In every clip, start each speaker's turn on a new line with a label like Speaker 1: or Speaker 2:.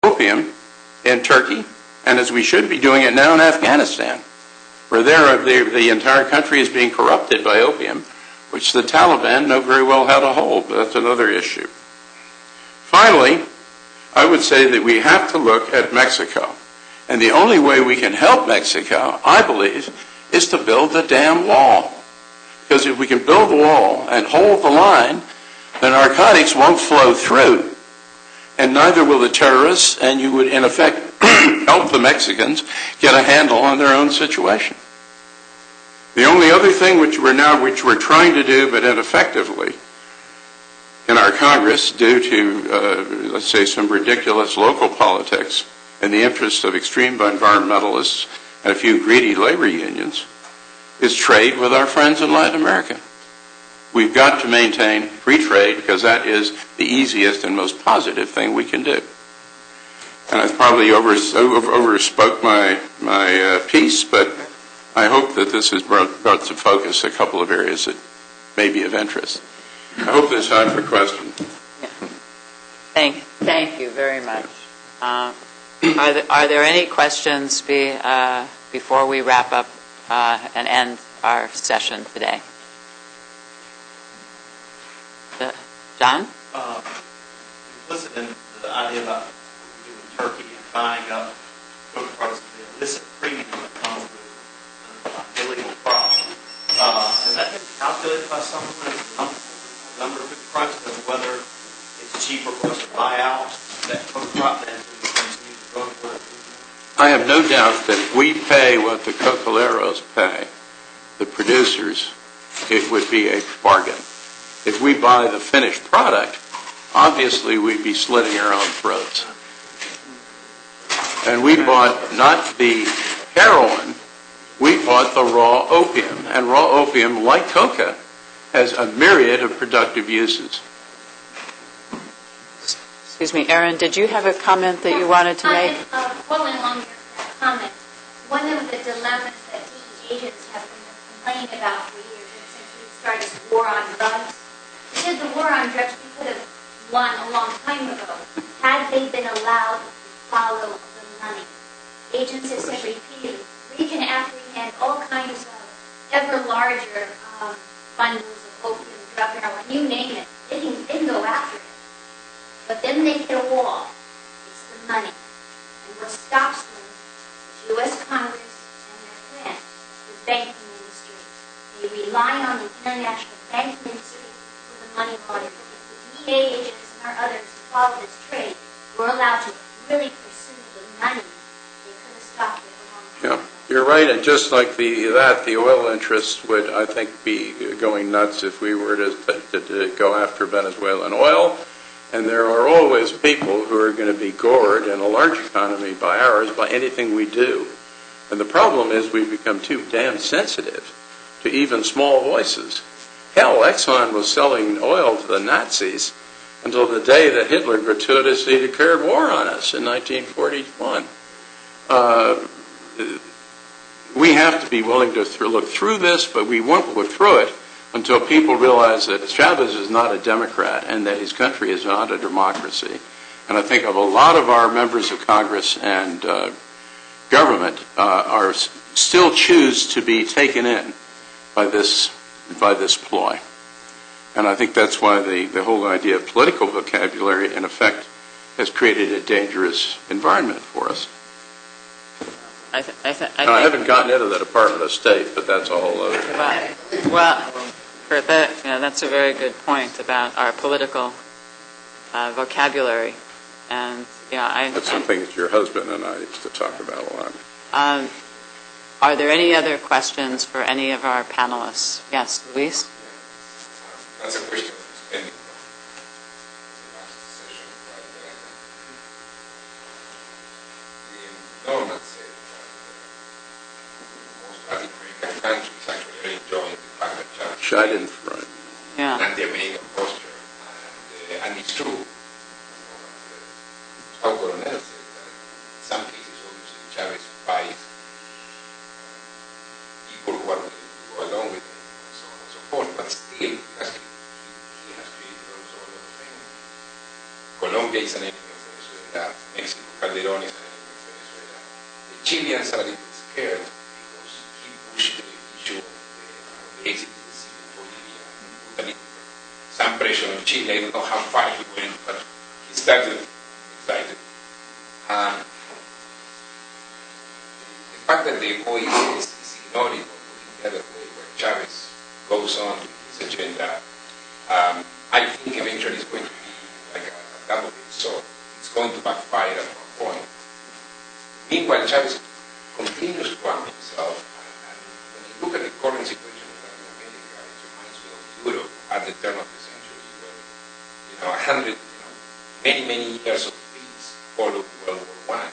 Speaker 1: opium in Turkey, and as we should be doing it now in Afghanistan, where the entire country is being corrupted by opium, which the Taliban know very well how to hold, but that's another issue. Finally, I would say that we have to look at Mexico. And the only way we can help Mexico, I believe, is to build the damn wall. Because if we can build the wall and hold the line, the narcotics won't flow through. And neither will the terrorists, and you would, in effect, help the Mexicans get a handle on their own situation. The only other thing which we're trying to do, but ineffectively, in our Congress, due to, let's say, some ridiculous local politics in the interests of extreme environmentalists and a few greedy labor unions, is trade with our friends in Latin America. We've got to maintain free trade because that is the easiest and most positive thing we can do. And I probably overspoke my piece, but I hope that this has brought to focus a couple of areas that may be of interest. I hope there's time for questions.
Speaker 2: Thank you very much. Are there any questions before we wrap up and end our session today? John?
Speaker 3: Implicit in the idea about doing Turkey and buying up food products, the illicit premium that comes with illegal crop. Has that been calculated by someone as the number of food products as whether it's cheaper for us to buy out that food crop than to continue to grow for it?
Speaker 1: I have no doubt that if we pay what the cocaleros pay, the producers, it would be a bargain. If we buy the finished product, obviously we'd be slitting our own throats. And we bought not the heroin, we bought the raw opium. And raw opium, like coca, has a myriad of productive uses.
Speaker 2: Excuse me, Erin, did you have a comment that you wanted to make?
Speaker 4: Following along your comment, one of the dilemmas that DEA agents have been complaining about for years, and since we started the war on drugs, we did the war on drugs we could have won a long time ago, had they been allowed to follow the money. Agents have said repeatedly, we can apprehend all kinds of ever larger bundles of opium, drug, heroin, you name it. They can go after it. But then they hit a wall. It's the money. And what stops them is U.S. Congress and their friends, the banking industry. They rely on the international banking industry for the money laundering. If the DEA agents and our others who follow this trade were allowed to really pursue the money, they could have stopped it a long time.
Speaker 1: Yeah, you're right. And just like the oil interests would, I think, be going nuts if we were to go after Venezuelan oil. And there are always people who are going to be gored in a large economy by ours by anything we do. And the problem is we've become too damn sensitive to even small voices. Hell, Exxon was selling oil to the Nazis until the day that Hitler gratuitously declared war on us in 1941. We have to be willing to look through this, but we won't look through it until people realize that Chavez is not a Democrat and that his country is not a democracy. And I think of a lot of our members of Congress and government are still choose to be taken in by this ploy. And I think that's why the whole idea of political vocabulary, in effect, has created a dangerous environment for us.
Speaker 2: I
Speaker 1: haven't gotten into the Department of State, but that's a whole other thing.
Speaker 2: Well, that's a very good point about our political vocabulary. And
Speaker 1: that's something that your husband and I used to talk about a lot.
Speaker 2: Are there any other questions for any of our panelists? Yes, Luis?
Speaker 5: That's a question of spending. The enormous Latin American countries actually are enjoying the fact that China
Speaker 1: Scheidenfreude. Front.
Speaker 2: Yeah.
Speaker 5: And the American posture. And it's true. How Coronel said that in some cases, obviously, Chavez buys people who are willing to go along with him, and so on and so forth. But still, he has created also a lot of things. Colombia is an enemy of Venezuela. Mexico Calderon is an enemy of Venezuela. The Chileans are a little scared because he pushed the issue of the exit of the civil Bolivia, put a little, some pressure on Chile. I don't know how far he went, but he started excited. The fact that the OAS is ignoring or putting the other way where Chavez goes on with his agenda, I think eventually it's going to be like a double-edged sword. It's going to backfire at one point. Meanwhile, Chavez continues to arm himself, and when you look at the current situation in Latin America, it reminds me of Europe at the turn of the century, where, many years of peace followed World War I.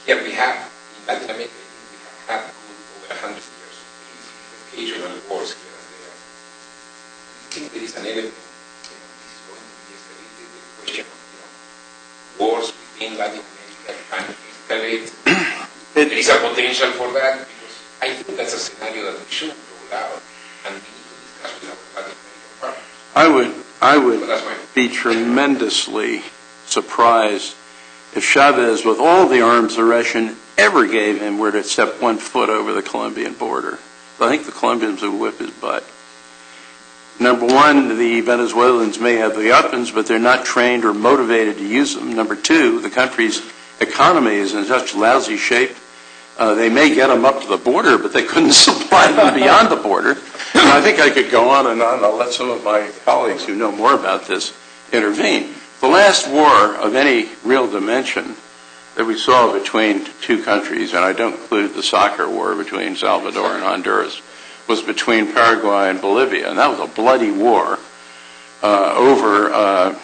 Speaker 5: Here we have, in Latin America, we have had over 100 years of peace, occasional wars here and there. I think there is an element, this is going to be escalated, the question of, wars within Latin America can escalate. There is a potential for that, because I think that's a scenario that we should roll out, and we need to discuss with our Latin American partners.
Speaker 1: I would be tremendously surprised if Chavez, with all the arms the Russian ever gave him, were to step 1 foot over the Colombian border. I think the Colombians would whip his butt. Number one, the Venezuelans may have the weapons, but they're not trained or motivated to use them. Number two, the country's economy is in such lousy shape. They may get them up to the border, but they couldn't supply them beyond the border. And I think I could go on and on. I'll let some of my colleagues who know more about this intervene. The last war of any real dimension that we saw between two countries, and I don't include the soccer war between Salvador and Honduras, was between Paraguay and Bolivia. And that was a bloody war over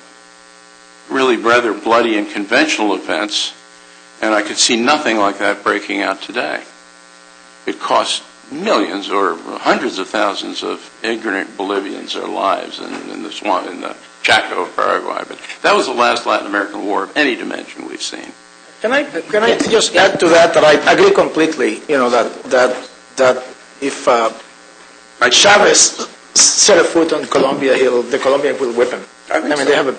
Speaker 1: really rather bloody and conventional events. And I could see nothing like that breaking out today. It cost millions or hundreds of thousands of ignorant Bolivians their lives in the swamp, in the Chaco of Paraguay. But that was the last Latin American war of any dimension we've seen.
Speaker 6: Can I just add to that I agree completely, that if Chavez set a foot on Colombia, the Colombian will whip him. I mean, they have a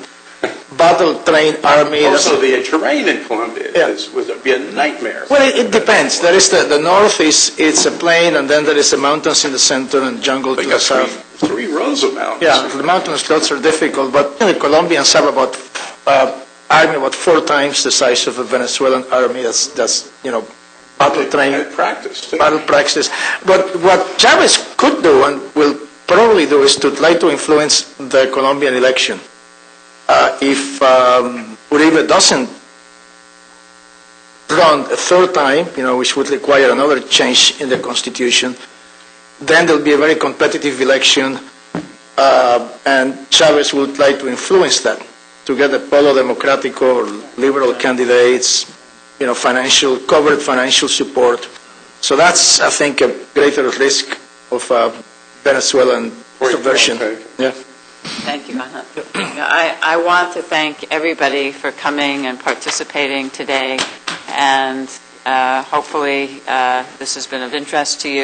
Speaker 6: battle-trained army.
Speaker 1: Also, the terrain in Colombia would be a nightmare.
Speaker 6: Well, it depends. There is the north it's a plain, and then there is the mountains in the center and jungle to the south.
Speaker 1: Three rows of mountains.
Speaker 6: Yeah, the mountain slots are difficult, but the Colombians have about army about 4 times the size of a Venezuelan army. That's battle-trained. Battle practice. But what Chavez could do and will probably do is to try to influence the Colombian election. If Uribe doesn't run a third time, which would require another change in the constitution, then there'll be a very competitive election, and Chavez will try to influence that to get a Polo Democrático or liberal candidates, covered financial support. So that's, I think, a greater risk of Venezuelan subversion. Yeah.
Speaker 2: Thank you, Ana. I want to thank everybody for coming and participating today, and hopefully this has been of interest to you.